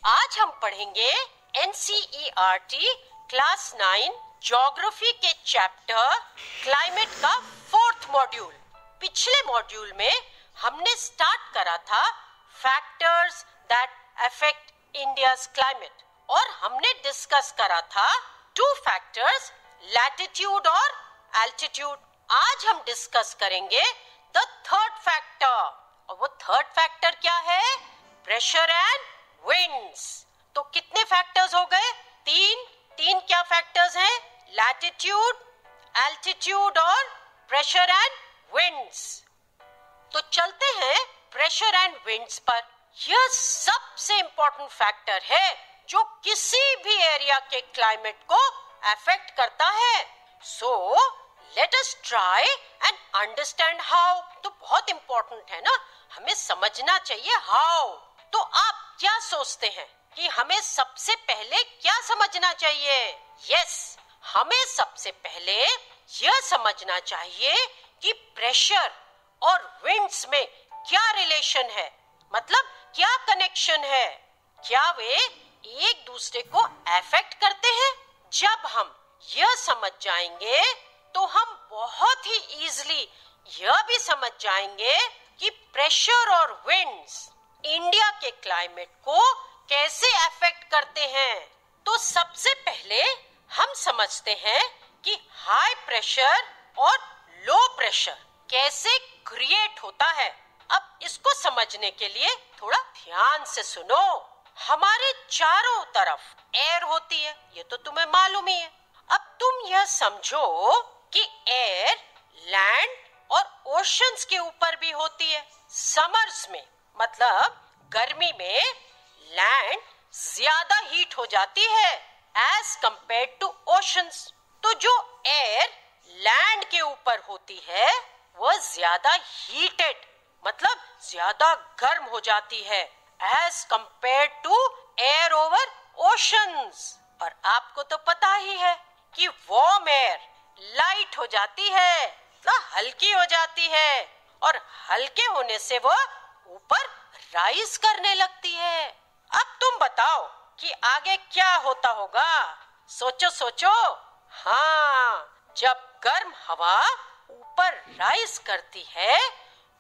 आज हम पढ़ेंगे एनसीईआरटी क्लास 9 ज्योग्राफी के चैप्टर क्लाइमेट का 4th मॉड्यूल। पिछले मॉड्यूल में हमने स्टार्ट करा था factors that affect India's climate और हमने डिस्कस करा था 2 फैक्टर्स, लैटिट्यूड और एल्टीट्यूड। आज हम डिस्कस करेंगे द 3rd फैक्टर और वो 3rd फैक्टर क्या है? Pressure and winds. तो कितने फैक्टर्स हो गए? 3 क्या फैक्टर्स हैं? लैटिट्यूड, एल्टीट्यूड और प्रेशर एंड विंड्स। तो चलते हैं प्रेशर एंड विंड्स पर। यह सबसे इंपॉर्टेंट फैक्टर है जो किसी भी एरिया के क्लाइमेट को अफेक्ट करता है। So let us try and understand how. तो बहुत इंपॉर्टेंट है ना, हमें समझना चाहिए हाउ। तो आप क्या सोचते हैं कि हमें सबसे पहले क्या समझना चाहिए? यस, हमें सबसे पहले यह समझना चाहिए कि प्रेशर और विंड्स में क्या रिलेशन है, मतलब क्या कनेक्शन है, क्या वे एक दूसरे को अफेक्ट करते हैं। जब हम यह समझ जाएंगे तो हम बहुत ही इजीली यह भी समझ जाएंगे कि प्रेशर और विंड्स इंडिया के क्लाइमेट को कैसे अफेक्ट करते हैं। तो सबसे पहले हम समझते हैं कि हाई प्रेशर और लो प्रेशर कैसे क्रिएट होता है। अब इसको समझने के लिए थोड़ा ध्यान से सुनो। हमारे चारों तरफ एयर होती है, ये तो तुम्हें मालूम ही है। अब तुम यह समझो कि एयर लैंड और ओशंस के ऊपर भी होती है। समर्स में, मतलब गर्मी में, लैंड ज्यादा हीट हो जाती है एज कंपेयर्ड टू ओशंस। तो जो एयर लैंड के ऊपर होती है वह ज्यादा हीटेड, मतलब ज्यादा गर्म हो जाती है as compared to air over oceans. और आपको तो पता ही है कि वार्म एयर लाइट हो जाती है, तो हल्की हो जाती है, और हल्के होने से वह ऊपर राइज करने लगती है। अब तुम बताओ कि आगे क्या होता होगा? सोचो सोचो। हाँ, जब गर्म हवा ऊपर राइज करती है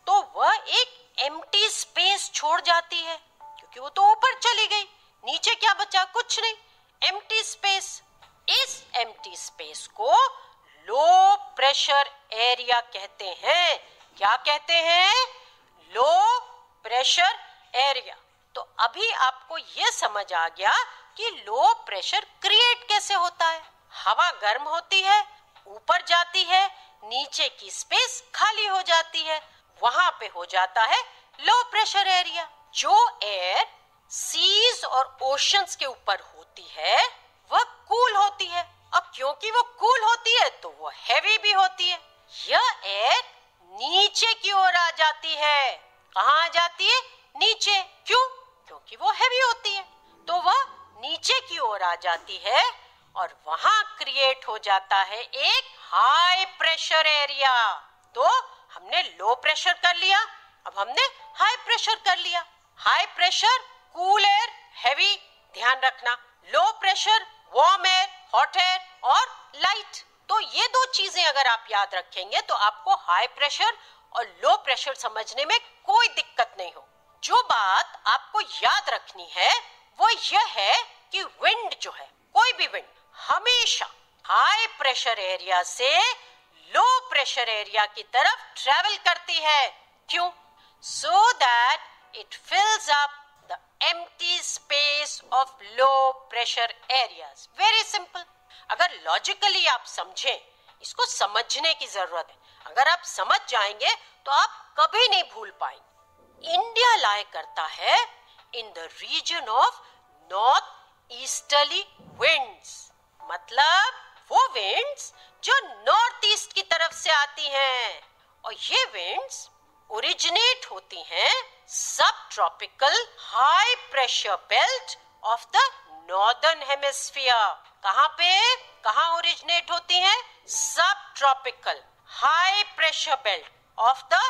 तो वह एक एम्प्टी स्पेस छोड़ जाती है, क्योंकि वो तो ऊपर चली गई, नीचे क्या बचा? कुछ नहीं, एम्प्टी स्पेस। इस एम्प्टी स्पेस को लो प्रेशर एरिया कहते हैं। क्या कहते हैं? लो प्रेशर एरिया। तो अभी आपको यह समझ आ गया कि लो प्रेशर क्रिएट कैसे होता है। हवा गर्म होती है, ऊपर जाती है, नीचे की स्पेस खाली हो जाती है, वहां पे हो जाता है लो प्रेशर एरिया। जो एयर सीज और ओशंस के ऊपर होती है वह कूल होती है। अब क्योंकि वो कूल होती है तो वो हैवी भी होती है। यह एयर नीचे की ओर आ जाती है। कहाँ आ जाती है? नीचे। क्यों? क्योंकि वो हैवी होती है, तो वह नीचे की ओर आ जाती है और वहां क्रिएट हो जाता है एक हाई प्रेशर एरिया। तो हमने लो प्रेशर कर लिया, अब हमने हाई प्रेशर कर लिया। High pressure cool air, heavy, ध्यान रखना। Low pressure warm air, hot air और लाइट। तो ये 2 चीजें अगर आप याद रखेंगे तो आपको हाई प्रेशर और लो प्रेशर समझने में कोई दिक्कत नहीं हो। जो बात आपको याद रखनी है वो यह है कि विंड जो है, कोई भी विंड हमेशा हाई प्रेशर एरिया से लो प्रेशर एरिया की तरफ ट्रेवल करती है। क्यों? So that it फिल्स up the empty space of low pressure areas. Very simple. अगर लॉजिकली आप समझें, इसको समझने की जरूरत है। अगर आप समझ जाएंगे तो आप कभी नहीं भूल पाएंगे। इंडिया लाए करता है in the region of north easterly winds, मतलब वो विंड्स जो नॉर्थ ईस्ट की तरफ से आती हैं। और ये विंड्स ओरिजिनेट होती हैं सब tropical high pressure belt of the northern hemisphere. कहाँ पे, कहाँ ओरिजिनेट होती हैं? सब tropical high pressure belt of the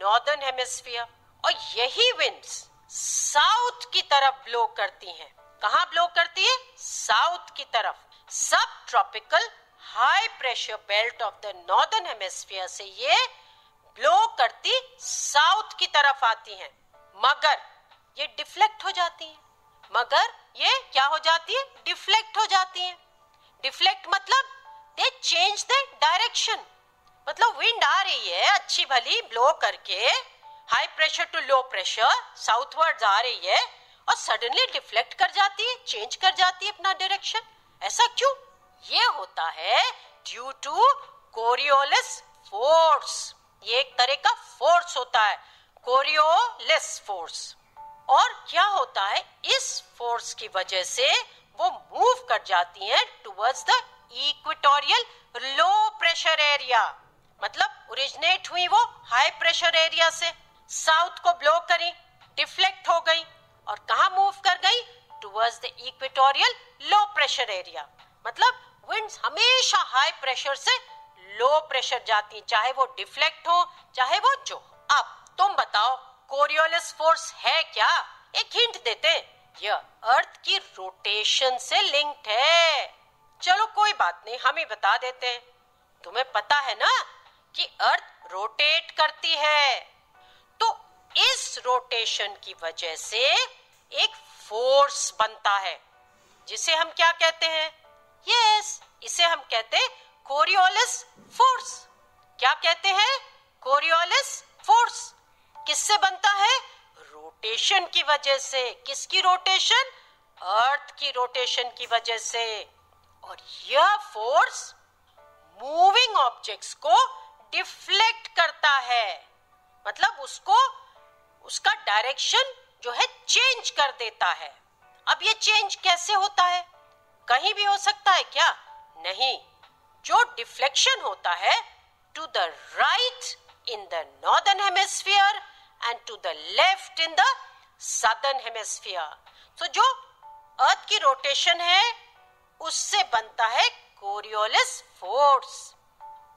northern hemisphere. और यही विंड्स साउथ की तरफ ब्लो करती हैं। कहां ब्लो करती है? साउथ की तरफ। सब tropical high pressure belt of the northern hemisphere से ये ब्लो करती साउथ की तरफ आती हैं, मगर ये डिफ्लेक्ट हो जाती हैं। मगर ये क्या हो जाती है? डिफ्लेक्ट हो जाती हैं। डिफ्लेक्ट मतलब दे चेंज द डायरेक्शन। मतलब विंड आ रही है अच्छी भली ब्लो करके, high pressure to low pressure southwards आ रही है और सडनली डिफ्लेक्ट कर जाती है, चेंज कर जाती है अपना डायरेक्शन। ऐसा क्यों? ये होता है ड्यू टू कोरियोलिस फोर्स। ये एक तरह का फोर्स होता है, कोरियोलिस फोर्स। और क्या होता है, इस फोर्स की वजह से वो मूव कर जाती हैं towards the equatorial low pressure area. मतलब ओरिजिनेट हुई वो हाई प्रेशर एरिया से, साउथ को ब्लो करी, डिफ्लेक्ट हो गई और कहां मूव कर गई? Towards the equatorial low pressure area. मतलब विंड्स हमेशा हाई प्रेशर से लो प्रेशर जाती, चाहे वो डिफ्लेक्ट हो चाहे वो जो। अब तुम बताओ कोरियोलिस फोर्स है क्या? एक हिंट देते हैं, यह अर्थ की रोटेशन से लिंक्ड है। चलो कोई बात नहीं, हम ही बता देते हैं। तुम्हें पता है ना कि अर्थ रोटेट करती है, तो इस रोटेशन की वजह से एक फोर्स बनता है जिसे हम क्या कहते हैं? यस, इसे हम कहते हैं कोरियोलिस फोर्स। क्या कहते हैं? Coriolis force. किससे बनता है? रोटेशन की वजह से। किसकी रोटेशन? अर्थ की रोटेशन की वजह से। और यह फोर्स मूविंग ऑब्जेक्ट्स को डिफ्लेक्ट करता है, मतलब उसको उसका डायरेक्शन जो है चेंज कर देता है। अब ये चेंज कैसे होता है? कहीं भी हो सकता है क्या? नहीं। जो डिफ्लेक्शन होता है to the right in the northern hemisphere and to the left in the southern hemisphere, तो जो अर्थ की रोटेशन है उससे बनता है कोरियोलिस फोर्स।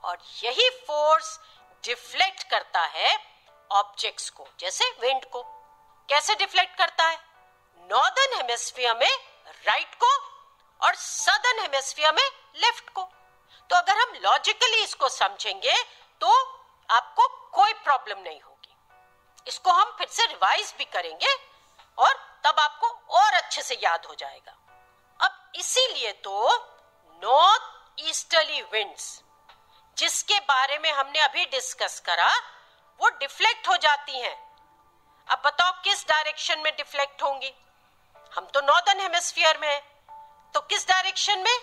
और यही फोर्स डिफ्लेक्ट करता है ऑब्जेक्ट्स को, जैसे विंड को। कैसे डिफ्लेक्ट करता है? नॉर्दर्न हेमिस्फीयर में राइट को और सदर्न हेमिस्फीयर में लेफ्ट को। तो अगर हम लॉजिकली इसको समझेंगे तो आपको कोई प्रॉब्लम नहीं होगी। इसको हम फिर से रिवाइज भी करेंगे और तब आपको और अच्छे से याद हो जाएगा। अब इसीलिए तो नॉर्थ ईस्टर्ली विंड्स, जिसके बारे में हमने अभी डिस्कस करा, वो डिफ्लेक्ट हो जाती हैं। अब बताओ किस डायरेक्शन में डिफ्लेक्ट होंगी? हम तो नॉर्दर्न हेमिस्फीयर में हैं, तो किस डायरेक्शन में?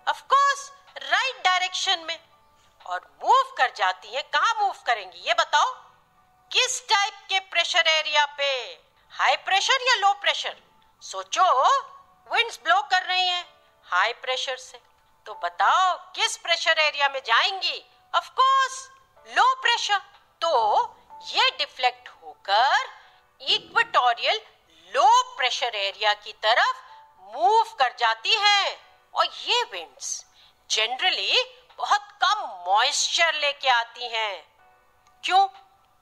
ऑफ कोर्स राइट डायरेक्शन में। और मूव कर जाती हैं, कहां मूव करेंगी ये बताओ? किस टाइप के प्रेशर एरिया पे? हाई प्रेशर या लो प्रेशर? सोचो, विंड्स ब्लो कर रही हैं हाई प्रेशर से, तो बताओ किस प्रेशर एरिया में जाएंगी? Of course low pressure. तो ये डिफ्लेक्ट होकर इक्वेटोरियल लो प्रेशर एरिया की तरफ मूव कर जाती हैं। और ये विंड्स जनरली बहुत कम मॉइस्चर लेके आती हैं। क्यों?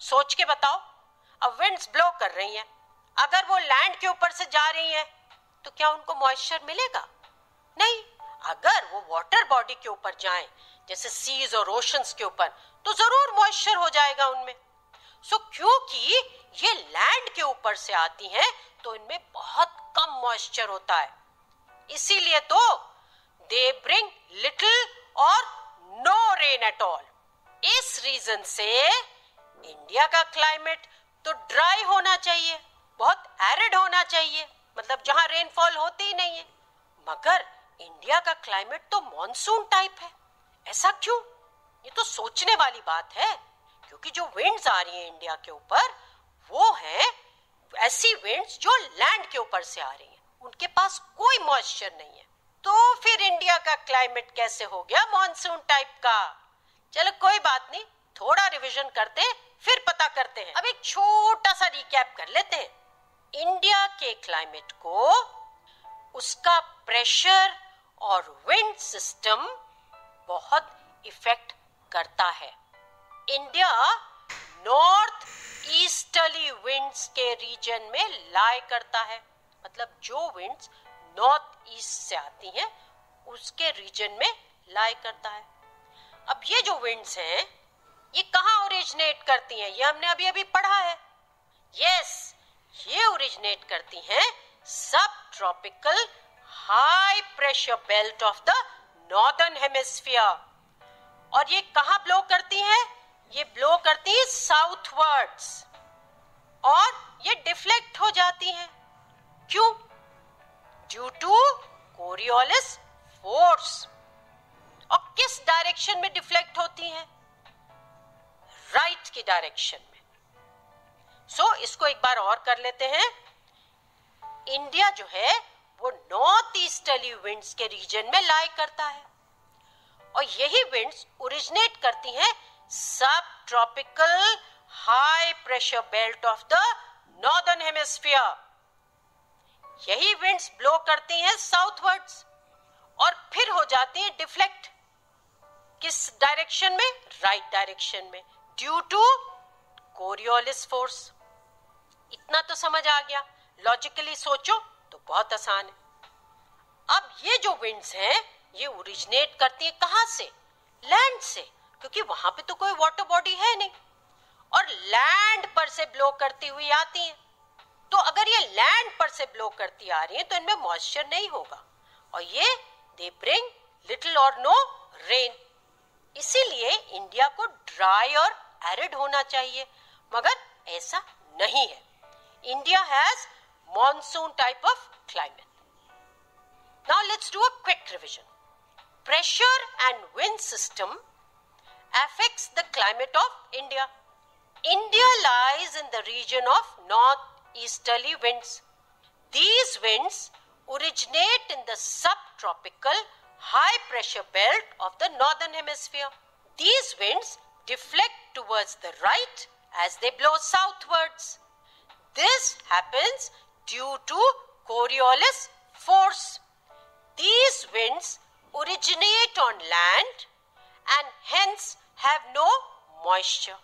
सोच के बताओ। अब विंड्स ब्लो कर रही हैं, अगर वो लैंड के ऊपर से जा रही हैं तो क्या उनको मॉइस्चर मिलेगा? नहीं। अगर वो वाटर बॉडी के ऊपर जाएं, जैसे सीज और ओशंस के ऊपर, तो जरूर मॉइस्चर हो जाएगा उनमें। क्योंकि ये लैंड के ऊपर से आती हैं तो इनमें बहुत कम मॉइस्चर होता है, इसीलिए तो दे ब्रिंग लिटिल और नो रेन एट ऑल। इस रीजन से इंडिया का क्लाइमेट तो ड्राई होना चाहिए, बहुत एरिड होना चाहिए, मतलब जहां रेनफॉल होती ही नहीं है। मगर इंडिया का क्लाइमेट तो मॉनसून टाइप है। ऐसा क्यों? ये तो सोचने वाली बात है, क्योंकि जो विंड्स आ रही हैं इंडिया के ऊपर, वो हैं ऐसी विंड्स जो लैंड के ऊपर से आ रही हैं, उनके पास कोई मॉइस्चर नहीं है। तो फिर इंडिया का क्लाइमेट कैसे हो गया मॉनसून टाइप का? चलो कोई बात नहीं, थोड़ा रिवीजन करते हैं फिर पता करते हैं। अब एक छोटा सा रिकैप कर लेते हैं। इंडिया के क्लाइमेट को उसका प्रेशर और विंड सिस्टम बहुत इफेक्ट करता है। इंडिया नॉर्थ ईस्टर्ली विंड्स के रीजन में लाई करता है। मतलब जो विंड्स नॉर्थ ईस्ट से आती हैं उसके रीजन में लाई करता है। अब ये जो विंड्स हैं ये कहाँ ओरिजिनेट करती हैं, ये हमने अभी अभी पढ़ा है। यस, ये ओरिजिनेट करती हैं सब tropical high pressure belt of the northern hemisphere. और ये कहाँ ब्लो करती हैं? ये ब्लो करती हैं साउथवर्ड्स और ये डिफ्लेक्ट हो जाती हैं। क्यों? Due to Coriolis force. और किस डायरेक्शन में डिफ्लेक्ट होती हैं? राइट की डायरेक्शन में। सो इसको एक बार और कर लेते हैं। इंडिया जो है वो नॉर्थ ईस्टर्ली विंड्स के रीजन में लाई करता है और यही विंड्स ओरिजिनेट करती हैं सब tropical high pressure belt of the northern hemisphere. यही विंड्स ब्लो करती हैं साउथवर्ड्स और फिर हो जाती हैं डिफ्लेक्ट। किस डायरेक्शन में? राइट डायरेक्शन में, ड्यू टू कोरियोलिस फोर्स। इतना तो समझ आ गया। लॉजिकली सोचो तो बहुत आसान है। अब ये जो विंड्स हैं ये ओरिजिनेट करती हैं कहां से? लैंड से, क्योंकि वहां पे तो कोई वाटर बॉडी है नहीं और लैंड पर से ब्लो करती हुई आती हैं। तो अगर ये लैंड पर से ब्लो करती आ रही हैं तो इनमें मॉइस्चर नहीं होगा और ये दे ब्रिंग लिटिल और नो रेन। इसीलिए इंडिया को ड्राई और एरिड होना चाहिए, मगर ऐसा नहीं है। India has monsoon type of climate. Now let's do a quick revision. Pressure and wind system affects the climate of India. India lies in the region of northeasterly winds. These winds originate in the subtropical high pressure belt of the northern hemisphere. These winds deflect towards the right as they blow southwards. This happens due to Coriolis force. These winds originate on land and hence have no moisture.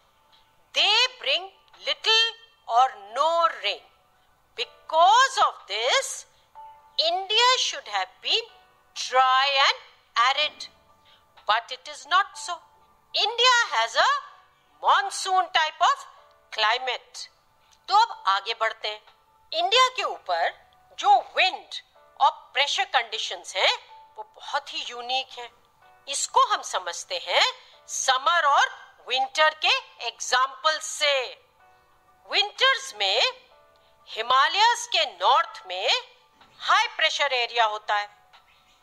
They bring little or no rain. Because of this, India should have been dry and arid. But it is not so. India has a monsoon type of climate. तो अब आगे बढ़ते हैं। India के ऊपर जो wind और pressure conditions हैं वो बहुत ही यूनिक हैं। इसको हम समझते हैं समर और विंटर के एग्जाम्पल से। विंटर्स में हिमालयस के नॉर्थ में हाई प्रेशर एरिया होता है।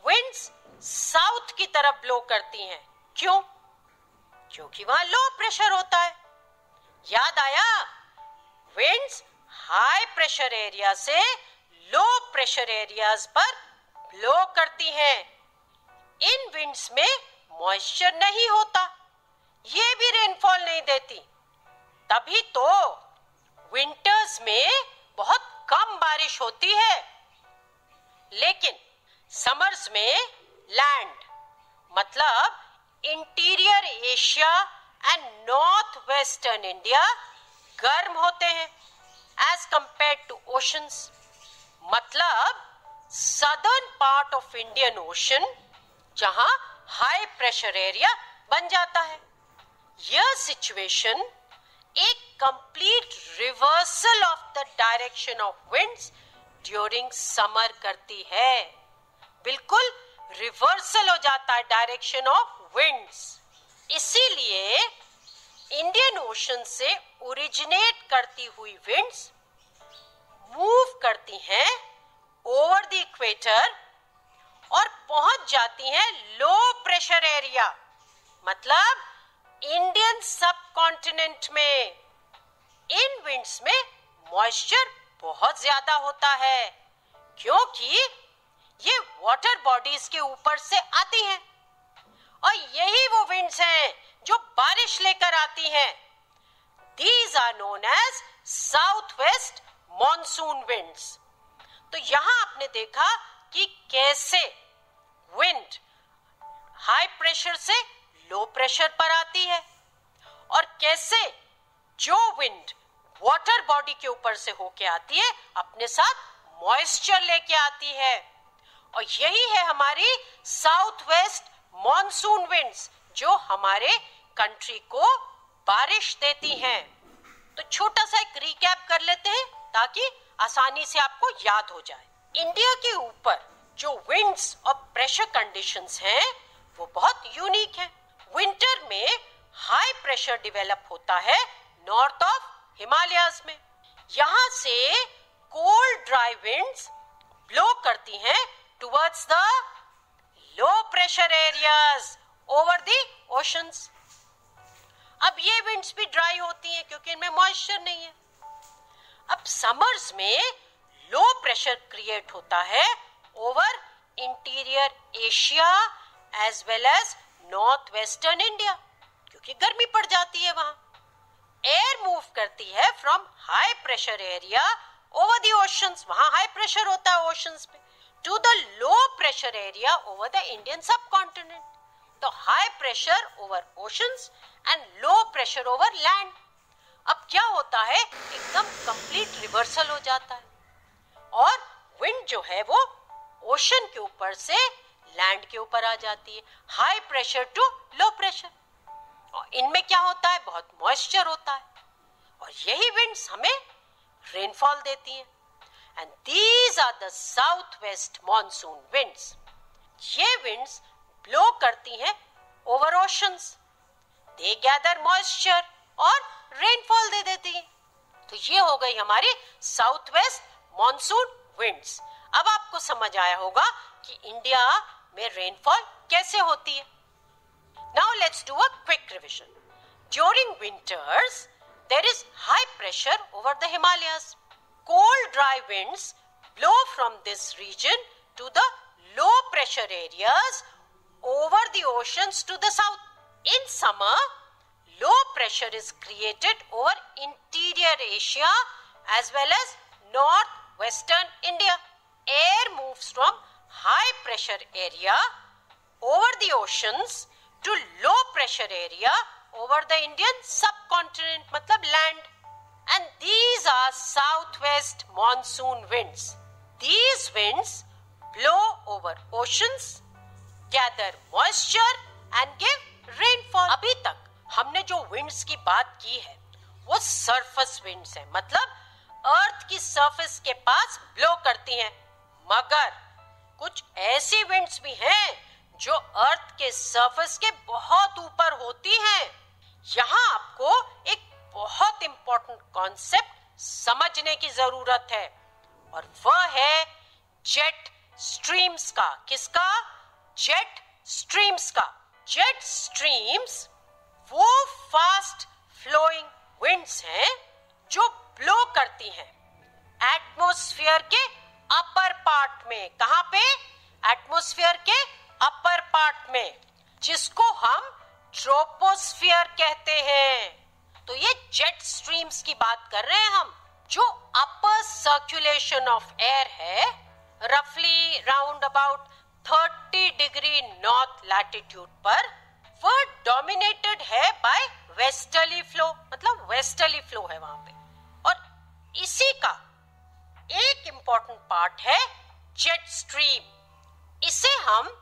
विंड्स साउथ की तरफ ब्लो करती हैं। क्यों? क्योंकि वहां लो प्रेशर होता है। याद आया? विंड्स हाई प्रेशर एरिया से लो प्रेशर एरियाज पर ब्लो करती हैं। इन विंड्स में मॉइस्चर नहीं होता, ये भी रेनफॉल नहीं देती। तभी तो विंटर्स में बहुत कम बारिश होती है। लेकिन समर्स में लैंड मतलब interior Asia and north western India गर्म होते हैं एज कंपेयर्ड टू ओशंस। मतलब southern part of Indian ocean जहां हाई प्रेशर एरिया बन जाता है। यह सिचुएशन एक complete reversal of the direction of winds during summer करती है। बिल्कुल रिवर्सल हो जाता है डायरेक्शन ऑफ विंड्स। इसीलिए इंडियन ओशन से ओरिजिनेट करती हुई विंड्स मूव करती हैं ओवर द इक्वेटर और पहुंच जाती हैं लो प्रेशर एरिया मतलब इंडियन सब कॉन्टिनेंट में। इन विंड्स में मॉइस्चर बहुत ज्यादा होता है क्योंकि ये वाटर बॉडीज के ऊपर से आती हैं और यही वो विंड्स हैं जो बारिश लेकर आती हैं। These are known as southwest monsoon winds. तो यहां आपने देखा कि कैसे विंड हाई प्रेशर से लो प्रेशर पर आती है और कैसे जो विंड वाटर बॉडी के ऊपर से होके आती है, अपने साथ मॉइस्चर लेके आती है। और यही है हमारी साउथ वेस्ट मॉनसून विंड्स, जो हमारे कंट्री को बारिश देती हैं। तो छोटा सा एक रिकैप कर लेते हैं ताकि आसानी से आपको याद हो जाए। इंडिया के ऊपर जो विंड्स और प्रेशर कंडीशंस हैं वो बहुत यूनिक है। विंटर में हाई प्रेशर डेवलप होता है नॉर्थ ऑफ हिमालयाज में। यहाँ से कोल्ड ड्राई विंड्स ब्लो करती हैं towards the low pressure areas over the oceans. अब ये विंड्स भी ड्राई होती हैं क्योंकि इनमें मॉइस्चर नहीं है। अब समर्स में लो प्रेशर क्रिएट होता है over interior Asia as well as north western India, क्योंकि गर्मी पड़ जाती है वहां। एयर मूव करती है from high pressure area over the oceans, वहां हाई प्रेशर होता है ओशंस पे, to the low pressure area over the Indian subcontinent. तो high pressure over oceans and low pressure over land. अब क्या होता है, एकदम कंप्लीट रिवर्सल हो जाता है और विंड जो है वो ओशन के ऊपर से लैंड के ऊपर आ जाती है, high pressure to low pressure. और इनमें क्या होता है, बहुत मॉइस्चर होता है और यही विंड्स हमें रेनफॉल देती हैं। And these are the south west monsoon winds. ये विंड्स ब्लो करती हैं over oceans, they gather moisture और रेनफॉल दे देती हैं। तो ये हो गई हमारी साउथ वेस्ट मॉनसून विंड्स। अब आपको समझ आया होगा कि इंडिया में रेनफॉल कैसे होती है। Now let's do a quick revision. During winters, there is high pressure over the Himalayas. Cold, dry winds blow from this region to the low pressure areas over the oceans to the south. In summer, low pressure is created over interior Asia as well as northwestern India. Air moves from high pressure area over the oceans to low pressure area over the Indian subcontinent, मतलब land. And these are southwest monsoon winds. These winds blow over oceans, gather moisture and give rainfall. अभी तक हमने जो winds की बात की है वो surface winds है, मतलब अर्थ की सरफेस के पास ब्लो करती हैं। मगर कुछ ऐसी विंड्स भी हैं जो अर्थ के सरफेस के बहुत ऊपर होती हैं। यहाँ आपको एक बहुत इंपॉर्टेंट कॉन्सेप्ट समझने की जरूरत है और वह है जेट स्ट्रीम्स का। किसका? जेट स्ट्रीम्स का। जेट स्ट्रीम्स वो फास्ट फ्लोइंग विंड्स हैं जो ब्लो करती हैं एटमॉस्फेयर के अपर पार्ट में। कहां पे? एटमॉस्फेयर के अपर पार्ट में, जिसको हम ट्रोपोस्फियर कहते हैं। तो ये जेट स्ट्रीम्स की बात कर रहे हैं हम। जो अपर सर्कुलेशन ऑफ एयर है रफली round about 30 degree north latitude पर, वह डोमिनेटेड है बाय वेस्टर्ली फ्लो, मतलब वेस्टर्ली फ्लो है वहां पे। और इसी का एक इंपॉर्टेंट पार्ट है जेट स्ट्रीम। इसे हम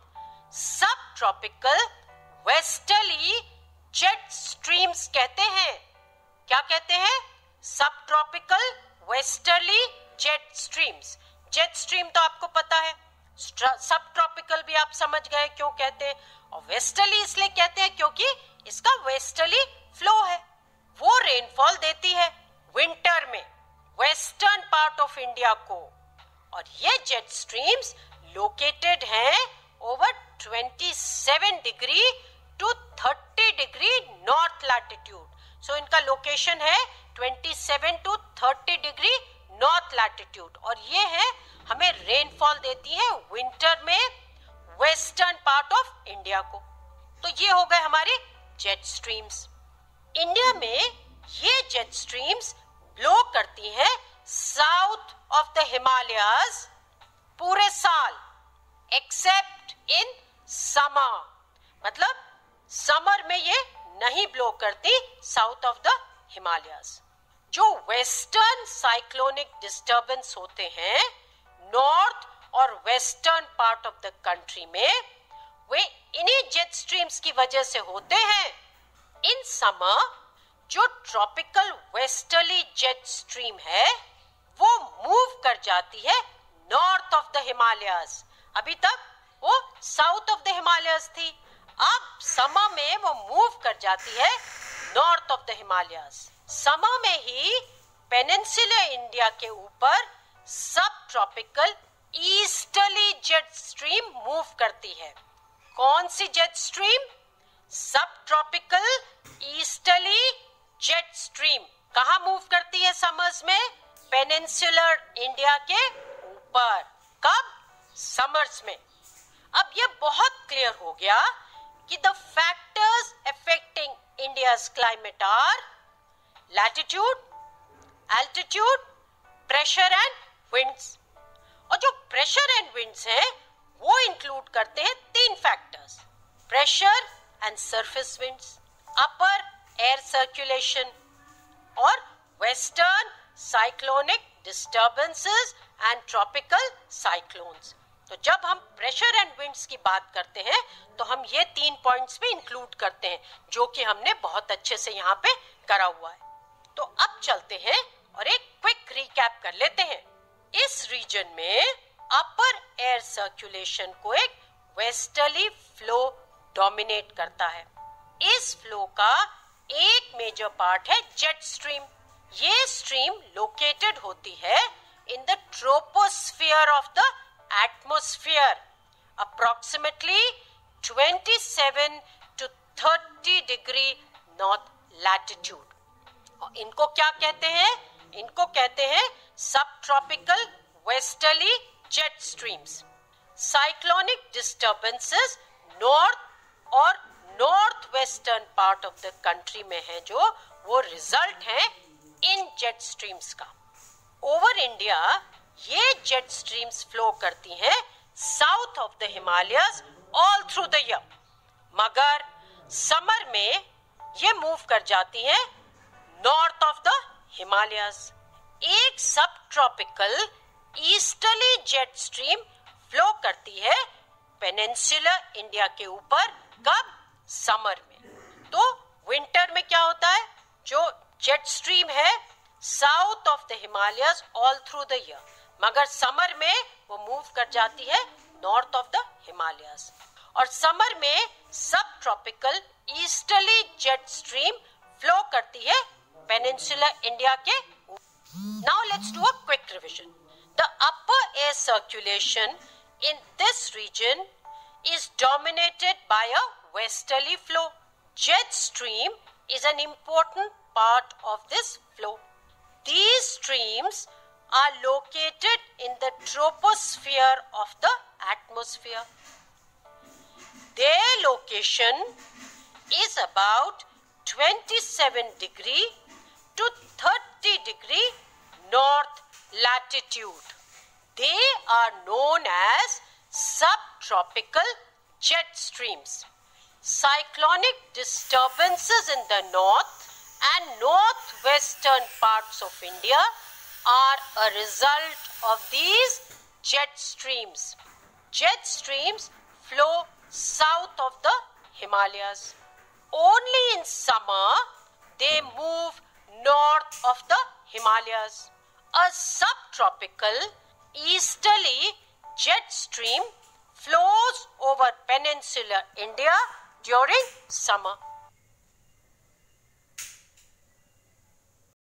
सब ट्रॉपिकल वेस्टर्ली जेट स्ट्रीम्स कहते हैं। क्या कहते हैं? Subtropical westerly jet streams. Jet stream तो आपको पता है, सब ट्रॉपिकल भी आप समझ गए क्यों कहते हैं, और वेस्टर्ली इसलिए कहते हैं क्योंकि इसका वेस्टर्ली फ्लो है। वो रेनफॉल देती है विंटर में वेस्टर्न पार्ट ऑफ इंडिया को। और ये जेट स्ट्रीम्स लोकेटेड हैं over 27 degree to 30 degree north latitude. So इनका लोकेशन है 27 टू 30 डिग्री नॉर्थ लैटिट्यूड, और ये है हमें रेनफॉल देती है विंटर में वेस्टर्न पार्ट ऑफ इंडिया को। तो ये हो गए हमारे जेट स्ट्रीम्स। इंडिया में ये जेट स्ट्रीम्स ब्लो करती हैं साउथ ऑफ द हिमालयाज पूरे साल एक्सेप्ट इन समर, मतलब समर में ये नहीं ब्लो करती साउथ ऑफ द हिमालयाज। जो वेस्टर्न साइक्लोनिक डिस्टर्बेंस होते हैं नॉर्थ और western part of the country में, वे इन्हीं जेट स्ट्रीम्स की वजह से होते हैं। इन समर जो ट्रॉपिकल वेस्टर्ली जेट स्ट्रीम है वो मूव कर जाती है नॉर्थ ऑफ द हिमालयस। अभी तक वो साउथ ऑफ द हिमालयस थी, अब समर में वो मूव कर जाती है north of the Himalayas. Summer में ही पेनिनसुलर इंडिया के ऊपर सब tropical easterly jet stream move करती है। कौन सी जेट स्ट्रीम? सब ट्रॉपिकल ईस्टर्ली जेट स्ट्रीम। कहाँ मूव करती है समर्स में? पेनिनसुलर इंडिया के ऊपर। कब? समर्स में। अब ये बहुत क्लियर हो गया कि the factors affecting India's climate are latitude, altitude, pressure and winds. और जो प्रेशर एंड विंड्स हैं वो इंक्लूड करते हैं तीन factors: pressure and surface winds, upper air circulation और western cyclonic disturbances and tropical cyclones. तो जब हम प्रेशर एंड विंड्स की बात करते हैं तो हम ये तीन पॉइंट्स भी इंक्लूड करते हैं, जो कि हमने बहुत अच्छे से यहाँ पे करा हुआ है। तो अब चलते हैं और एक क्विक रिकैप कर लेते हैं। इस रीजन में अपर एयर सर्कुलेशन को एक वेस्टर्ली फ्लो डोमिनेट करता है। इस फ्लो का एक मेजर पार्ट है जेट स्ट्रीम। ये स्ट्रीम लोकेटेड होती है in the troposphere of the atmosphere, approximately 27 to 30 degree north latitude. और इनको क्या कहते हैं? इनको कहते हैं subtropical westerly jet streams. Cyclonic disturbances north और north western part of the country में है, जो वो रिजल्ट है इन जेट स्ट्रीम्स का। ओवर इंडिया ये जेट स्ट्रीम्स फ्लो करती हैं south of the Himalayas all through the year, मगर समर में ये मूव कर जाती हैं नॉर्थ ऑफ द हिमालयस। एक सब tropical easterly jet stream flow करती है पेनिनसुलर इंडिया के ऊपर। कब? समर में। तो विंटर में क्या होता है? जो जेट स्ट्रीम है south of the Himalayas all through the year, मगर समर में वो मूव कर जाती है नॉर्थ ऑफ द हिमालयस। और समर में सब tropical easterly jet stream flow करती है पेनिनसुलर इंडिया के ऊपर। Now let's do a quick revision. The upper air circulation in this region is dominated by a westerly flow. Jet stream is an important part of this flow. These streams are located in the troposphere of the atmosphere. Their location is about 27 degree to 30 degree north latitude. They are known as subtropical jet streams. Cyclonic disturbances in the north and northwestern parts of India are a result of these jet streams. Jet streams flow south of the Himalayas. Only in summer they move north of the Himalayas. A subtropical easterly jet stream flows over peninsular India during summer.